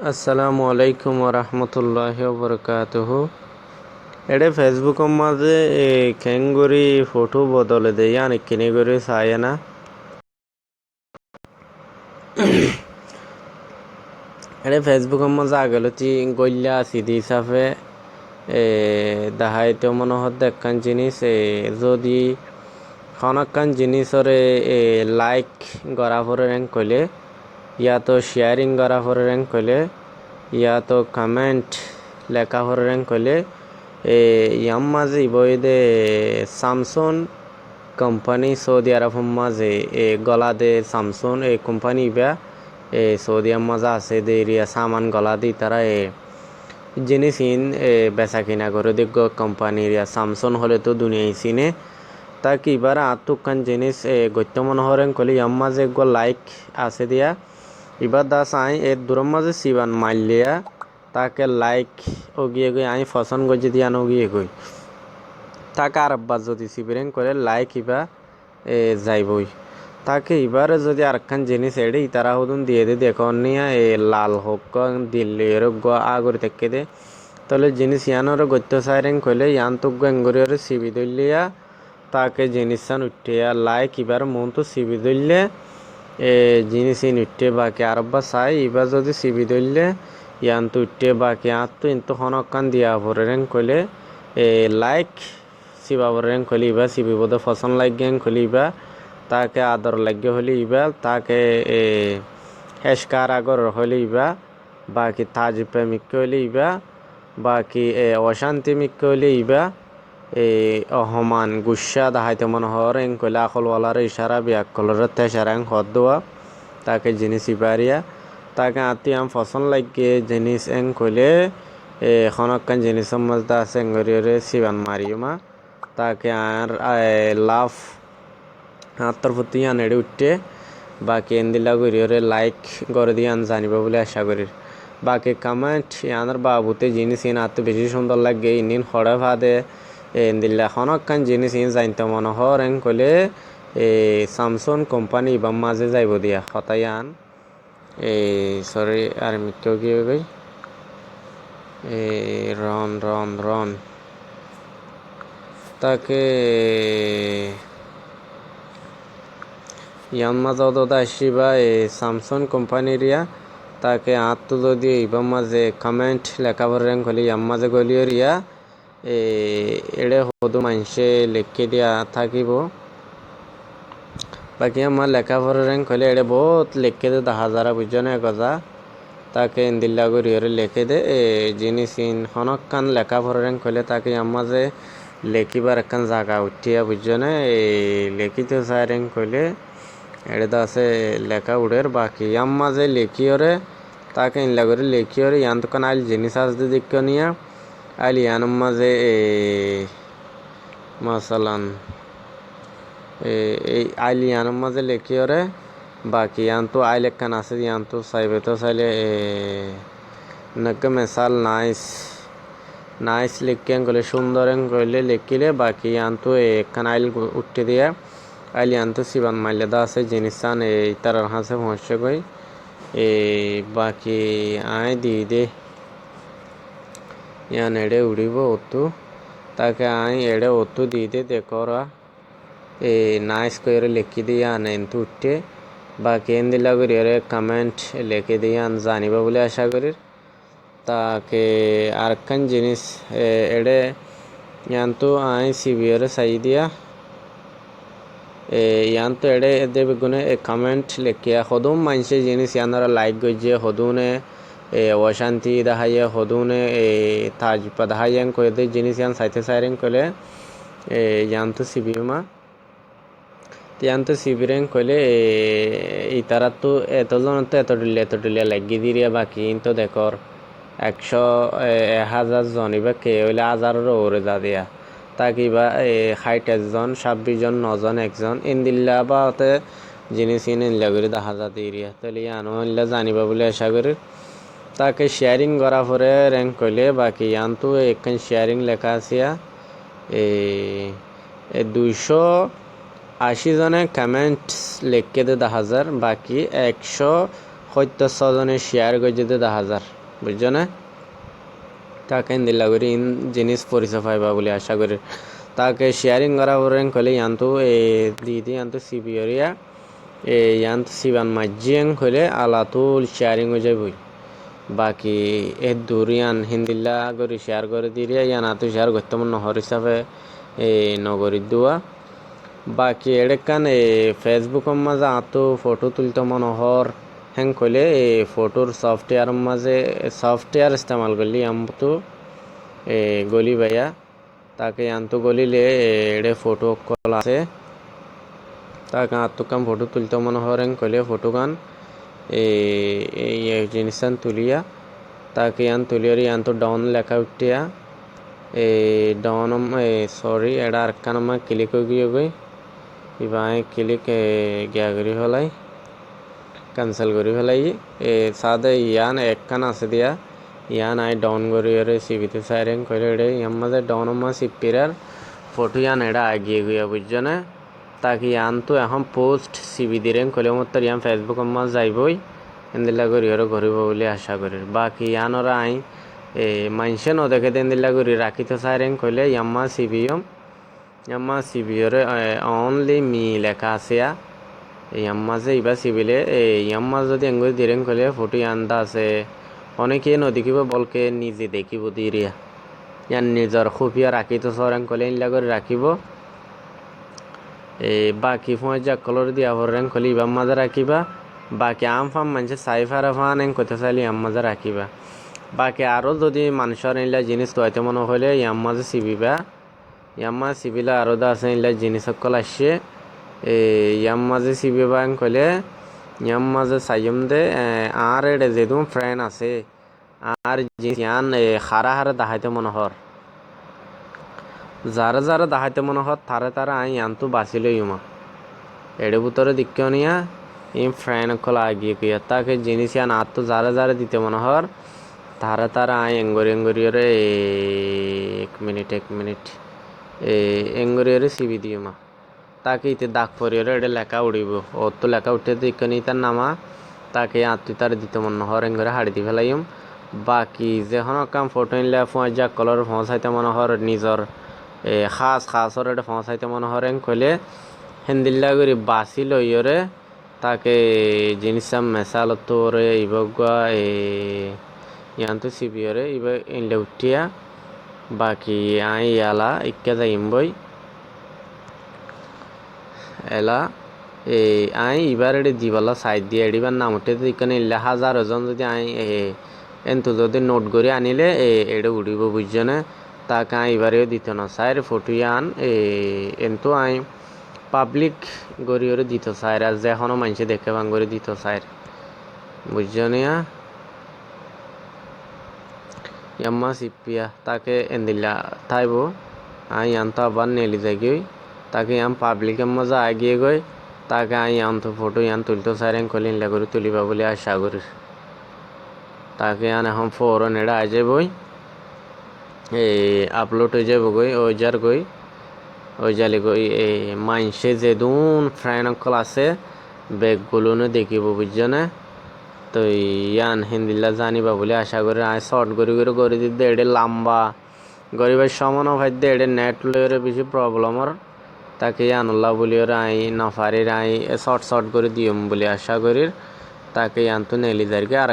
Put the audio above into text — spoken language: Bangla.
আসসালামু আলাইকুম ওরহমতুল্লাহি ওবরকাতুহু। এডে ফেসবুকের মাঝে কেঙ্গুরি ফটো বদলে দেয় আনি কিনে করে চায় না। এডে ফেসবুকের মাঝে আগলতি গল্লা সিদি হিসাবে দাহাইতে মনে হত একখান জিনিস যদি খনকান জিনিসরে লাইক করা পরে র্যাঙ্ক কইলে ইয়া তো শেয়ারিং করা পরে র্যাঙ্ক কইলে ইয়া তো কমেন্ট লেখা পরে র্যাঙ্ক কইলে ইয়াম মাঝে ইবইদে স্যামসুং কোম্পানি সৌদি আরব মাঝে গলা দে স্যামসুং কোম্পানি ইবা সৌদি মাঝে আছে দে এরিয়া সামান গলা দি তারা জিনিস ইন বেচা কিনা করে দিগ কোম্পানির স্যামসুং হলে তো দুনিয়ায় চিনে তাকে এবার আতুকান জিনিস গত্য মনোহরেন কলি ইয়াম মাঝে লাইক আছে দিয়া এবার দা চাই দূরের মাঝে সিবান মাইলিয়া তাকে লাইক ওগিয়ে গই আমি ফসন গজি দিয়া নগিয়ে গই তাকে আর আব্বাস যদি সিবিরেন করে লাইক ইবা যাইবই তাকে এবারে যদি আরেকখান জিনিস এড়ে তারা হদুন দিয়ে দে দেখো নিয়া লাল হোক দিল্লি এরক আগরে থেকে দে তাহলে জিনিস ইয়ানোর গত্য সাইরেন কইলে ইয়ান তো গেঙ্গরিয়র সিবি দলিয়া তাকে জিনিস সান উঠিয়া লাইক এবার মন তো সিবি দললে জিনিস ইন উঠে বাকি আরব্বা চাই এবার যদি সিবি দললে ইয়ান তো উঠে বাকি আর তো ইন্তু হনকান দিয়া ভরেন কইলে লাইক সিবা ভরেন কইলে ইবা সিবি বোধ ফসন লাইক কইলে ইবা তাকে আদর লাগে হলে ইবা তাকে হেসকার আগর হলে ইবা বাকি তাজ প্রেমিক হলে ইবা বাকি অশান্তি মিক হলে ইবা অহমান গুসা দাহাইতে মনে হর এং কইলে আকলওয়ালার ইশারা বিয়াক কলর তেসারাং হদ দেওয়া তাকে জিনিস ইবারিয়া তাকে আতি আম ফসন লাগে জিনিস এং কইলে এখনকান জিনিসের মধ্যে আছে এঙ্গরিয়রে সিবান মারিও তাকে আর লাভ আত্মর প্রতি আনেড়ে উঠতে বাকি এন্দিলা গরিয়রে লাইক করে দিয়ে আন জানিব বলে আশা করি বাকি কমেন্ট ইয়ানোর বাবুতে জিনিস ইন আত্ম বেশি সুন্দর লাগে ইনিন হড়ে ভাদে এন্দিল্লা হনকান জিনিস ইন জানতে মনে হর এং কইলে স্যামসুং কোম্পানি বাম মাঝে যাইব দিয়া হতায়ান সরি আর মিকেও গিয়ে গই রন রন রন তাকে ইয়ান মাঝে দাদা আসিবা স্যামসুং কোম্পানির তাকে আত্ম যদি ইবাম মাঝে কমেন্ট লেখা ভরেন হলে ইয়াম মাঝে গলিয়র এড়ে হদু মানুষে লেখে দিয়া থাকিব বাকি আমার লেখা ভরেন হলে এড়ে বহুত লেখে দে 10,000 বুঝনে গজা তাকে ইন্দিল্লা গরিয়রে লেখে দে জিনিস ইন হনকান লেখা ভরেন হলে তাকে ইয়াম মাঝে লেখিবার একখান জায়গা উঠিয়া বুঝনে লেখিতে চাইরেন কইলে এটা তো আছে লেখা উড়ের বাকি ইয়াম মাঝে লেখিওরে তাকে ইনলা করে লেখিওরে ইয়ান তো আইল জিনিস আসতে দিক নিয়া আইল ইয়ান মাঝে মাসালান এই আইল ইয়ান মাঝে লেখিওরে বাকি ইয়ান তো আইল একখান আছে ইয়ান তো চাইবে তো চাইলে নাকি মেসাল নাইস নাইস লিখেন গলে সুন্দর গলে লিখিলে বাকি ইয়ান তো একখান আইল উঠতে দিয়া আইল ইয়ান তো সিবান মাইলে দা আছে জিনিস চান এই তার হাসে পৌঁছে গই বাকি আয় দি দে ইয়ান এড়ে উড়িব অতু তাকে আয় এড়ে অতু দি দে দেখরা নাইস করে লিখি দিয়ে আন এন্তু উঠতে বাকি এন্দিলা করি কমেন্ট লিখে দিয়ে আন জানিব বলে আশা করি তাকে আরেকখান জিনিস এড়ে ইয়ান তো আয় সিবিওর চাই দিয়া ইয়ান তো এড়ে দেবে গুনে কমেন্ট লেখিয়া হদুম মানুষের জিনিস ইয়ানারা লাইক গজে হদুনে অশান্তি দেখাইয়া হদুনে তাজপা দেখাইয়ান করে দে জিনিস ইয়ান সাইতে সাইরেন কইলে ইয়ান তো সিবিমা ইয়ান তো সিবিরেন কইলে ইতারা তো এতজন তো এত ডিলিয়া লাগিয়ে দিরিয়া বাকি তো দেখর 1,000 জন ইবা কে হইলে 1000 ওরে যা দিয়া তাকে বা 60 জন 26 জন 9 জন একজন ইন্দিল্লা বা ওতে জিনিস ইনলা করে 10,000 এরিয়া তাহলে ইয়ানো ইনলা জানিবা বলে আশা করি তাকে শেয়ারিং করা পরে র্যাঙ্ক কইলে বাকি ইয়ান তো একখান শেয়ারিং লেখা আছে 280 জনে কমেন্ট লিখে দে 10,000 বাকি 100 সজনে শেয়ার করে যদি 10,000 বুঝছো না তাকে দিল্লা করি ইন জিনিস পরিচয় পাইবা বলে আশা করি তাকে শেয়ারিং করা পরেন কলে ইয়ান্তু দিদি ইয়ান্তু সিবিওরিয়া ইয়ান্ত সিবান মাজিয়াং কলে আলাতুল শেয়ারিং হয়ে যাবই বাকি দূরিয়ান হিন্দিল্লা করে শেয়ার করে দিয়ে ইয়ান আতু শেয়ার করতে মন নহর হিসাবে নগরী দেওয়া বাকি এড়েকান ফেসবুকের মাঝে আতো ফটো তুলতে মনোহর হ্যাং কইলে ফটোর সফটওয়্যার ইস্তেমাল করলি আমতো গলি ভাইয়া তাকে আনতো গলিলে এড়ে ফটো কল আছে তাকে আত্মকাম ফটো তুলতে মনোহর হ্যাং কইলে ফটো গান এই জিনিসান তুলিয়া তাকে আন তুলিয়ারি আনতো ডাউন লেখা উঠিয়া ডাউন সরি এডা আরকান ক্লিক হয়ে গিয়ে গই ইবাই ক্লিক গিয়া করি ফেলাই ক্যান্সেল করি ফেলাই সাদে ইয়ান একখান আছে দিয়া ইয়ান আই ডাউন করি সিবিতে সাইরেং করে এডে ইয়ার মাঝে ডাউন সিপিরার ফটো ইয়ান এডা আগিয়ে গিয়া বুঝছো না তাকে ইয়ান তো এখন পোস্ট সিবি দিরেন কলে মত ইয়ান ফেসবুকের মাঝ যাইবই এন্দিল্লা করি ঘুরিব বলে আশা করি বাকি ইয়ানরা আই মানুষে নদেখে দেন্দিল্লা করি রাখিতে সাইরেং কইলে ইয়াম্মা সিবিওরে অনলি মি লেখা আছে ইয়াম্মা যে ইবা সিবিলে ইয়াম্মা যদি এঙ্গুই দিরেং কইলে ফটো আন্দা আছে অনেকে নদেখিব বলকে নিজে দেখিব দিরিয়া ইয়ান নিজর খুফিয়া রাখিতে সরেং কইলে ইনলা করে রাখিব বাকি ফোঁয়া যা কলর দিয়া ভরেং কইলে ইবার মাঝে রাখিবা বাকি আম ফাম মানুষে সাইফারা ফান এং কইতে চাইলে ইয়াম মাঝে রাখিবা বাকি আরও যদি মানুষের ইলা জিনিস তোয়াইতে মনে হলে ইয়াম মাঝে সিবিবা ইয়াম্মা সিবিলা আরও দা আছে ইলা জিনিস সকল আসছে ইয়াম মাঝে সিবিবা কইলে ইয়াম মাঝে সাইম দে আর এডে যেদুম ফ্রেন্ড আছে আর ইয়ান হারা দাহাইতে মনোহর যারা দাহাইতে মনোহর তারা আই ইয়ান্তু বাঁচিল ইমা এডে ভিতরে দিক্কিও নিয়া ইম ফ্রেন্ড সকল আগিয়ে গিয়া তাকে জিনিস ইয়ান আর তো যারা দিতে মনোহর তারা আই এঙ্গরিয়রে 1 মিনিট এঙ্গরিয়রে সিবি দিও মা তাকে ইতে দাগ পরিয়রে এটা লেখা উড়িব ওর তো লেখা উঠে দিকনি তার নামা তাকে আত্মি তার দিতে মন নহর এঙ্গরে হাড়ি দি ফেলাইম বাকি যখন কাম ফটো নিলে ফুয়া যা কলর ফসাইতে মনোহর নিজর খাসর এটা ফসাইতে মনোহর এং কইলে হেন্দিল্লা করি বাসি লইয়রে তাকে জিনিস মেসাল তোরে ইবগুয়া ইয়ান্তু সিবিওরে ইবা ইনলে উঠিয়া বাকি আই ইয়ালা ইক্কা যাইম বই এলা আই ইবার এডে দিবালা সাইড দিয়ে এডিবার নাম উঠে ইকানে ইল্লা 1000 জন যদি আই এন্তু যদি নোট করে আনিলে এডে উড়িব বুঝছো না তাকে আই ইবারেও দিত না সাইর ফটো ইয়ান এন্তু আই পাবলিক গড়িওরে দিত সাইর আর যে এখনো মানুষে দেখে ভাঙ করে দিত সাইর বুঝছো না ইয়াম্মা সিপিয়া তাকে এন্দিল্লা তাইব আই আনতো আবার নেলি যাই তাকে ইয়াম পাবলিকের মজা আগিয়ে গই তাকে আই আনতো ফটো ইয়ান তুলতো সাইরেং কলে ইনলা করে তুলিবা বলে আশা করি তাকে আন এখন ফোরন এডা আই যাবই আপলোড হয়ে যাব গই ওই জালি গই মাইনসে যেদুন ফ্রেন্ড অকল আছে ব্যাগগুলো দেখিব বুঝছো না তো ইয়ান হিন্দিল্লা জানিবা বলে আশা করি আই শর্ট করে দিতে এডে লম্বা গরিবের সমান ভাইতে এডে নেট লইরে বেশি প্রবলেমর তাকে আনল্লা বলি আই নফারির আই শর্ট করে দিয়ম বলে আশা করি তাকে আনতো নেলি যারকে আর